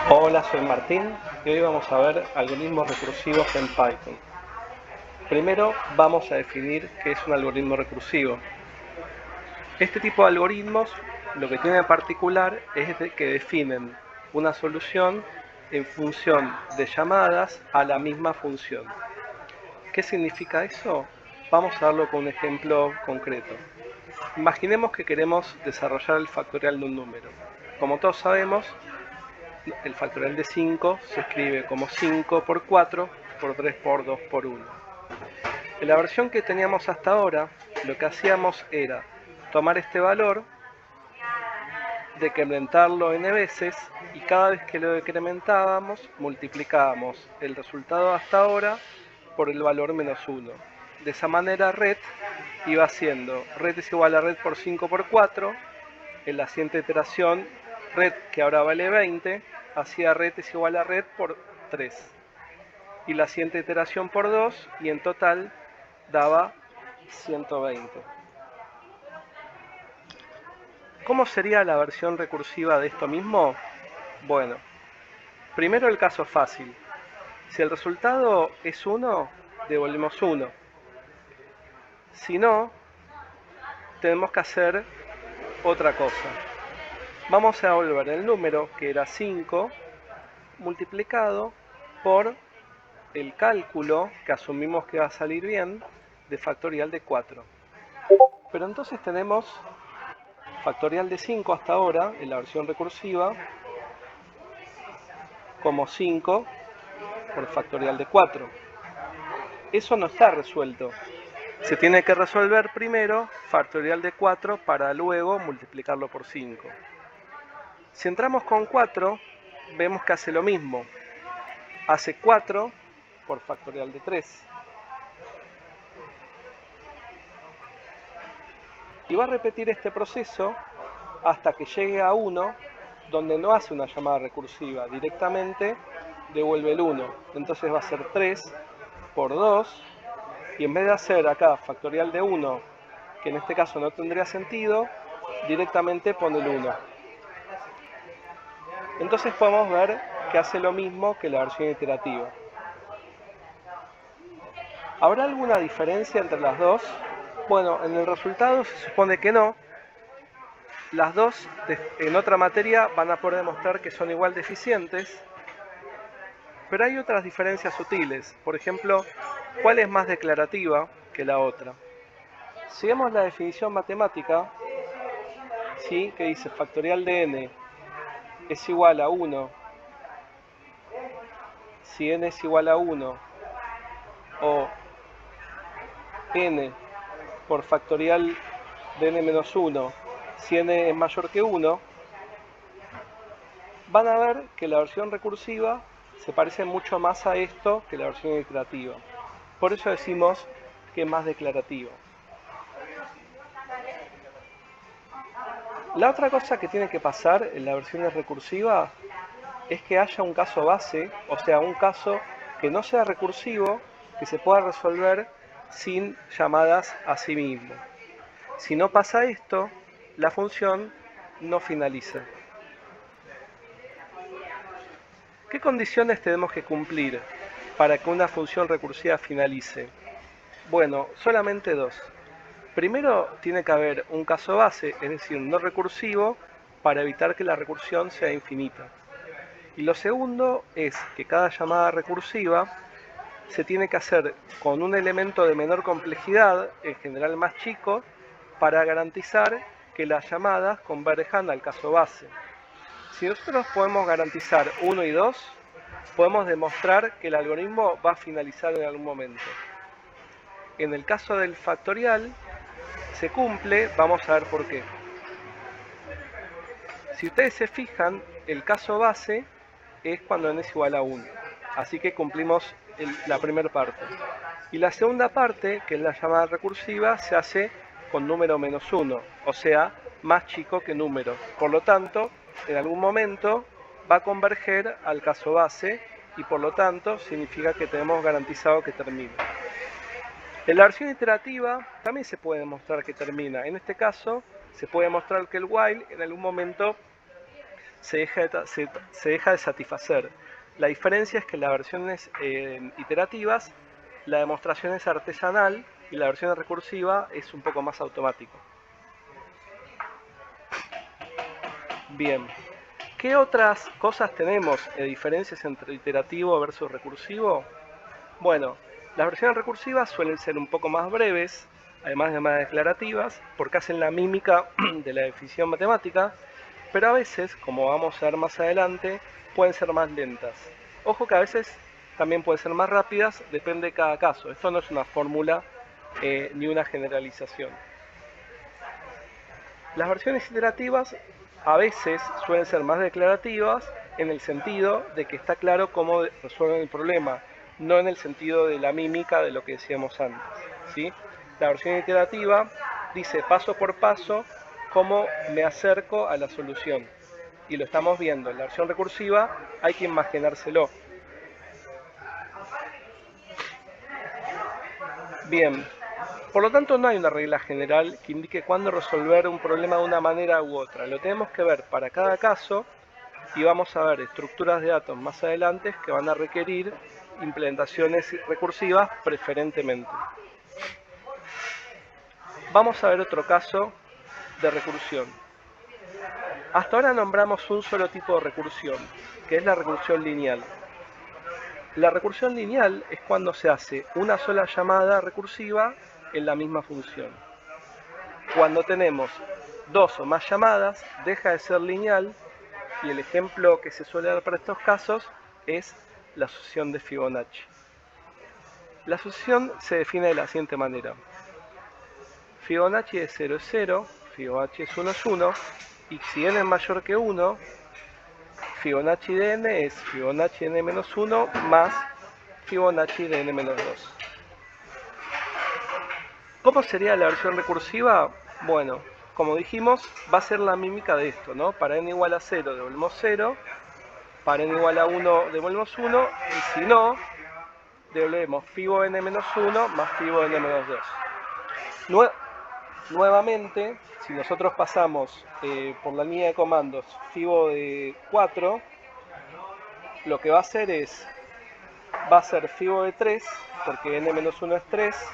Hola, soy Martín y hoy vamos a ver algoritmos recursivos en Python. Primero vamos a definir qué es un algoritmo recursivo. Este tipo de algoritmos lo que tiene en particular es que definen una solución en función de llamadas a la misma función. ¿Qué significa eso? Vamos a darlo con un ejemplo concreto. Imaginemos que queremos desarrollar el factorial de un número. Como todos sabemos, el factorial de 5 se escribe como 5 por 4 por 3 por 2 por 1. En la versión que teníamos hasta ahora, lo que hacíamos era tomar este valor, decrementarlo n veces y cada vez que lo decrementábamos multiplicábamos el resultado hasta ahora por el valor menos 1. De esa manera red iba haciendo red es igual a red por 5 por 4. En la siguiente iteración, red, que ahora vale 20, hacía red es igual a red por 3. Y la siguiente iteración por 2, y en total daba 120. ¿Cómo sería la versión recursiva de esto mismo? Bueno, primero el caso fácil. Si el resultado es 1, devolvemos 1. Si no, tenemos que hacer otra cosa. Vamos a devolver el número, que era 5, multiplicado por el cálculo, que asumimos que va a salir bien, de factorial de 4. Pero entonces tenemos factorial de 5 hasta ahora, en la versión recursiva, como 5 por factorial de 4. Eso no está resuelto. Se tiene que resolver primero factorial de 4 para luego multiplicarlo por 5. Si entramos con 4, vemos que hace lo mismo. Hace 4 por factorial de 3. Y va a repetir este proceso hasta que llegue a 1, donde no hace una llamada recursiva, directamente devuelve el 1. Entonces va a ser 3 por 2, y en vez de hacer acá factorial de 1, que en este caso no tendría sentido, directamente pone el 1. Entonces podemos ver que hace lo mismo que la versión iterativa. ¿Habrá alguna diferencia entre las dos? Bueno, en el resultado se supone que no. Las dos en otra materia van a poder demostrar que son igual de eficientes, pero hay otras diferencias sutiles. Por ejemplo, ¿cuál es más declarativa que la otra? Si vemos la definición matemática, ¿sí?, que dice factorial de n es igual a 1 si n es igual a 1, o n por factorial de n menos 1 si n es mayor que 1, van a ver que la versión recursiva se parece mucho más a esto que la versión iterativa. Por eso decimos que es más declarativa. La otra cosa que tiene que pasar en la versión recursiva es que haya un caso base, o sea, un caso que no sea recursivo, que se pueda resolver sin llamadas a sí mismo. Si no pasa esto, la función no finaliza. ¿Qué condiciones tenemos que cumplir para que una función recursiva finalice? Bueno, solamente dos. Primero, tiene que haber un caso base, es decir, no recursivo, para evitar que la recursión sea infinita. Y lo segundo es que cada llamada recursiva se tiene que hacer con un elemento de menor complejidad, en general más chico, para garantizar que las llamadas converjan al caso base. Si nosotros podemos garantizar 1 y 2, podemos demostrar que el algoritmo va a finalizar en algún momento. En el caso del factorial, se cumple, vamos a ver por qué. Si ustedes se fijan, el caso base es cuando n es igual a 1. Así que cumplimos la primera parte. Y la segunda parte, que es la llamada recursiva, se hace con número menos 1, o sea, más chico que número. Por lo tanto, en algún momento va a converger al caso base y por lo tanto significa que tenemos garantizado que termine. En la versión iterativa también se puede demostrar que termina. En este caso, se puede demostrar que el while en algún momento se deja de satisfacer. La diferencia es que en las versiones iterativas la demostración es artesanal y la versión recursiva es un poco más automático. Bien, ¿qué otras cosas tenemos de diferencias entre iterativo versus recursivo? Bueno, las versiones recursivas suelen ser un poco más breves, además de más declarativas, porque hacen la mímica de la definición matemática, pero a veces, como vamos a ver más adelante, pueden ser más lentas. Ojo que a veces también pueden ser más rápidas, depende de cada caso. Esto no es una fórmula ni una generalización. Las versiones iterativas a veces suelen ser más declarativas en el sentido de que está claro cómo resuelven el problema, no en el sentido de la mímica de lo que decíamos antes, ¿sí? La versión iterativa dice paso por paso cómo me acerco a la solución. Y lo estamos viendo. En la versión recursiva hay que imaginárselo. Bien, por lo tanto no hay una regla general que indique cuándo resolver un problema de una manera u otra. Lo tenemos que ver para cada caso y vamos a ver estructuras de datos más adelante que van a requerir implementaciones recursivas preferentemente. Vamos a ver otro caso de recursión. Hasta ahora nombramos un solo tipo de recursión, que es la recursión lineal. La recursión lineal es cuando se hace una sola llamada recursiva en la misma función. Cuando tenemos dos o más llamadas, deja de ser lineal y el ejemplo que se suele dar para estos casos es la sucesión de Fibonacci. La sucesión se define de la siguiente manera. Fibonacci de 0 es 0, Fibonacci es 1 es 1, y si n es mayor que 1, Fibonacci de n es Fibonacci de n-1 más Fibonacci de n-2. ¿Cómo sería la versión recursiva? Bueno, como dijimos, va a ser la mímica de esto, ¿no? Para n igual a 0 devolvemos 0, para n igual a 1 devolvemos 1, y si no, devolvemos Fibo de n-1 más Fibo de n-2. Nuevamente, si nosotros pasamos por la línea de comandos Fibo de 4, lo que va a hacer es, va a ser Fibo de 3, porque n-1 es 3,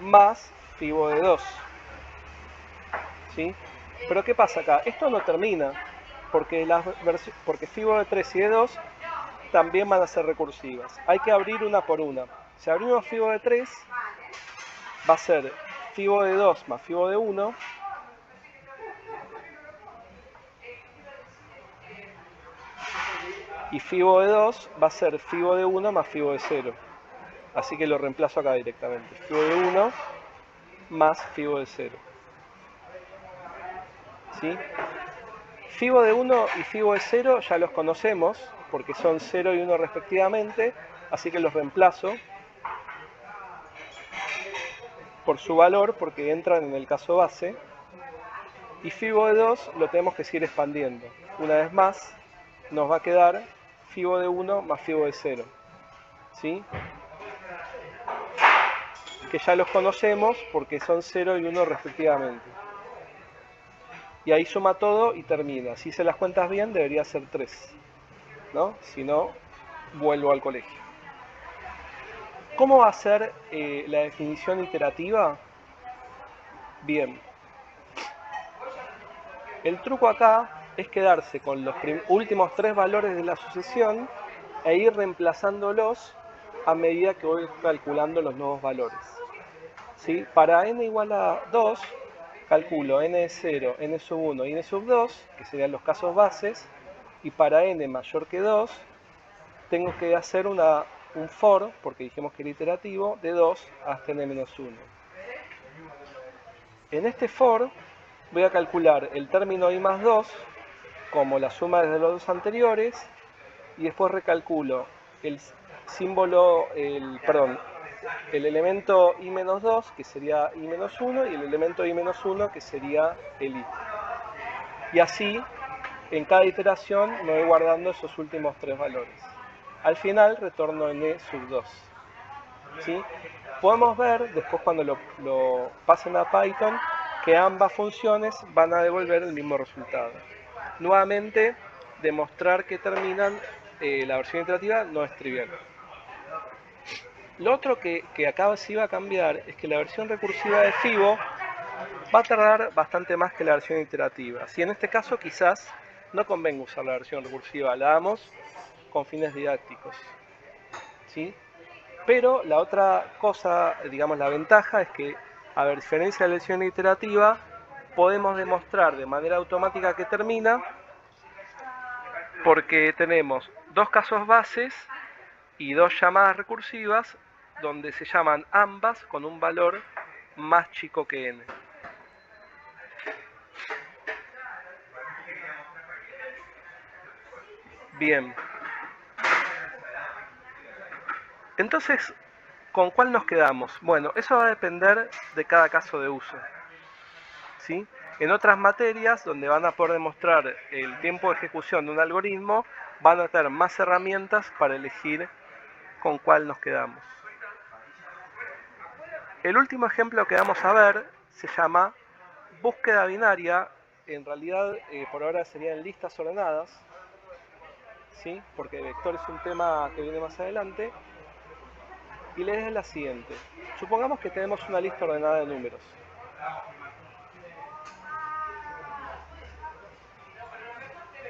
más Fibo de 2. ¿Sí? Pero ¿qué pasa acá? Esto no termina, porque Fibo de 3 y de 2 también van a ser recursivas. Hay que abrir una por una. Si abrimos Fibo de 3, va a ser Fibo de 2 más Fibo de 1, y Fibo de 2 va a ser Fibo de 1 más Fibo de 0. Así que lo reemplazo acá directamente. Fibo de 1 más Fibo de 0. ¿Sí? Fibo de 1 y Fibo de 0 ya los conocemos, porque son 0 y 1 respectivamente, así que los reemplazo por su valor, porque entran en el caso base. Y Fibo de 2 lo tenemos que seguir expandiendo. Una vez más, nos va a quedar Fibo de 1 más Fibo de 0. ¿Sí? Que ya los conocemos porque son 0 y 1 respectivamente. Y ahí suma todo y termina. Si hice las cuentas bien, debería ser 3. ¿No? Si no, vuelvo al colegio. ¿Cómo va a ser la definición iterativa? Bien. El truco acá es quedarse con los últimos 3 valores de la sucesión e ir reemplazándolos a medida que voy calculando los nuevos valores. ¿Sí? Para n igual a 2, calculo n de 0, n sub 1 y n sub 2, que serían los casos bases, y para n mayor que 2, tengo que hacer un for, porque dijimos que era iterativo, de 2 hasta n-1. En este for voy a calcular el término i más 2 como la suma de los dos anteriores, y después recalculo el símbolo, el elemento i-2, que sería i-1, y el elemento i-1, que sería el i. Y así, en cada iteración, me voy guardando esos últimos 3 valores. Al final, retorno n sub 2. ¿Sí? Podemos ver, después cuando lo pasen a Python, que ambas funciones van a devolver el mismo resultado. Nuevamente, demostrar que terminan la versión iterativa no es trivial. Lo otro que acá sí va a cambiar es que la versión recursiva de FIBO va a tardar bastante más que la versión iterativa. Si en este caso quizás no convenga usar la versión recursiva, la damos con fines didácticos, ¿sí? Pero la otra cosa, digamos la ventaja, es que a diferencia de la versión iterativa, podemos demostrar de manera automática que termina, porque tenemos dos casos bases y dos llamadas recursivas donde se llaman ambas con un valor más chico que n. Bien. Entonces, ¿con cuál nos quedamos? Bueno, eso va a depender de cada caso de uso, ¿sí? En otras materias, donde van a poder demostrar el tiempo de ejecución de un algoritmo, van a tener más herramientas para elegir con cuál nos quedamos. El último ejemplo que vamos a ver se llama búsqueda binaria. En realidad, por ahora serían listas ordenadas, ¿sí? Porque vector es un tema que viene más adelante. Y la idea es la siguiente. Supongamos que tenemos una lista ordenada de números.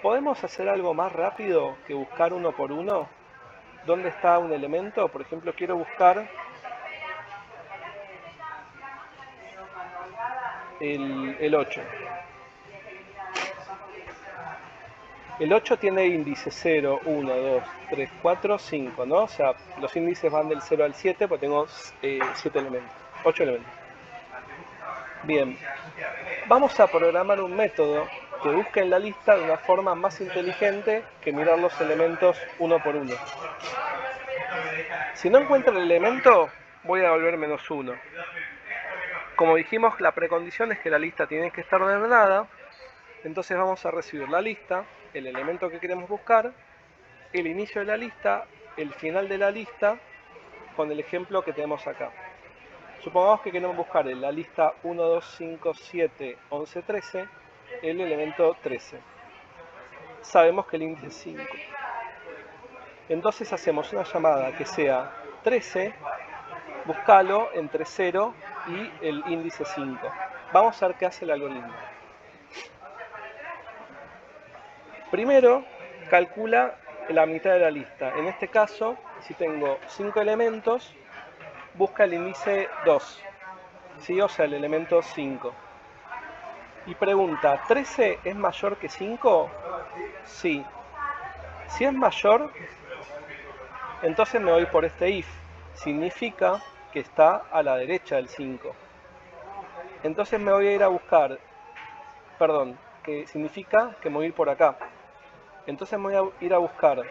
¿Podemos hacer algo más rápido que buscar uno por uno? ¿Dónde está un elemento? Por ejemplo, quiero buscar el 8. El 8 tiene índice 0, 1, 2, 3, 4, 5, ¿no? O sea, los índices van del 0 al 7, porque tengo 7 elementos, 8 elementos. Bien, vamos a programar un método que busque en la lista de una forma más inteligente que mirar los elementos uno por uno. Si no encuentro el elemento, voy a devolver -1. Como dijimos, la precondición es que la lista tiene que estar ordenada. Entonces vamos a recibir la lista, el elemento que queremos buscar, el inicio de la lista, el final de la lista, con el ejemplo que tenemos acá. Supongamos que queremos buscar en la lista 1, 2, 5, 7, 11, 13, el elemento 13. Sabemos que el índice es 5. Entonces hacemos una llamada que sea 13, buscalo entre 0 y el índice 5. Vamos a ver qué hace el algoritmo. Primero, calcula la mitad de la lista. En este caso, si tengo 5 elementos, busca el índice 2, ¿sí? O sea, el elemento 5. Y pregunta, ¿13 es mayor que 5? Sí. Si es mayor, entonces me voy por este if. Significa que está a la derecha del 5. Entonces me voy a ir a buscar, perdón, que significa que me voy a ir por acá. Entonces me voy a ir a buscar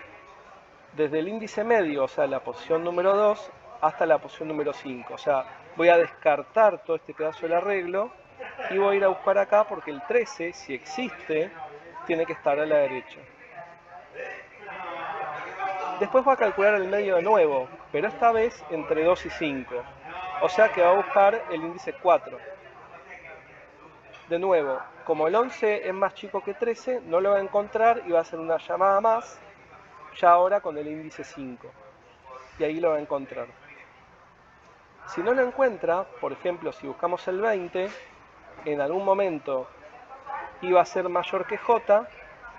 desde el índice medio, o sea, la posición número 2, hasta la posición número 5. O sea, voy a descartar todo este pedazo del arreglo y voy a ir a buscar acá porque el 13, si existe, tiene que estar a la derecha. Después va a calcular el medio de nuevo, pero esta vez entre 2 y 5. O sea que va a buscar el índice 4. De nuevo, como el 11 es más chico que 13, no lo va a encontrar y va a hacer una llamada más, ya ahora con el índice 5. Y ahí lo va a encontrar. Si no lo encuentra, por ejemplo, si buscamos el 20, en algún momento iba a ser mayor que J,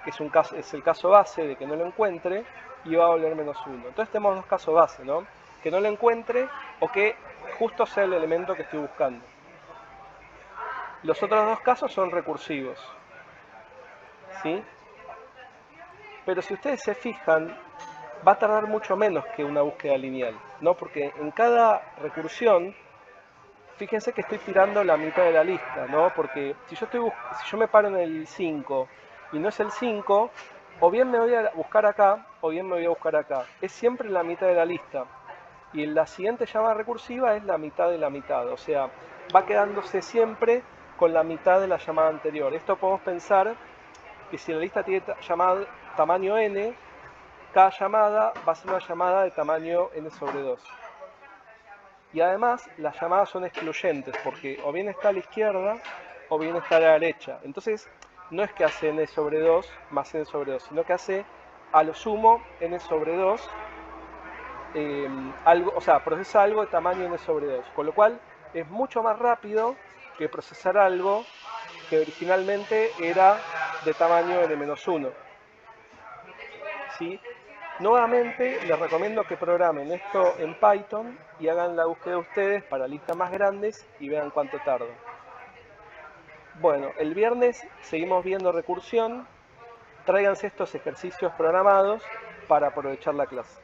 que es el caso base de que no lo encuentre, y va a volver -1. Entonces tenemos dos casos base, ¿no? Que no lo encuentre o que justo sea el elemento que estoy buscando. Los otros dos casos son recursivos, ¿sí? Pero si ustedes se fijan, va a tardar mucho menos que una búsqueda lineal, ¿no? Porque en cada recursión, fíjense que estoy tirando la mitad de la lista, ¿no? Porque si yo me paro en el 5 y no es el 5, o bien me voy a buscar acá, o bien me voy a buscar acá. Es siempre la mitad de la lista. Y en la siguiente llamada recursiva es la mitad de la mitad, o sea, va quedándose siempre con la mitad de la llamada anterior. Esto podemos pensar que si la lista tiene tamaño n, cada llamada va a ser una llamada de tamaño n sobre 2. Y además las llamadas son excluyentes porque o bien está a la izquierda o bien está a la derecha. Entonces, no es que hace n sobre 2 más n sobre 2, sino que hace a lo sumo n sobre 2, algo, o sea, procesa algo de tamaño n sobre 2, con lo cual es mucho más rápido que procesar algo que originalmente era de tamaño n-1. ¿Sí? Nuevamente les recomiendo que programen esto en Python y hagan la búsqueda ustedes para listas más grandes y vean cuánto tarda. Bueno, el viernes seguimos viendo recursión. Tráiganse estos ejercicios programados para aprovechar la clase.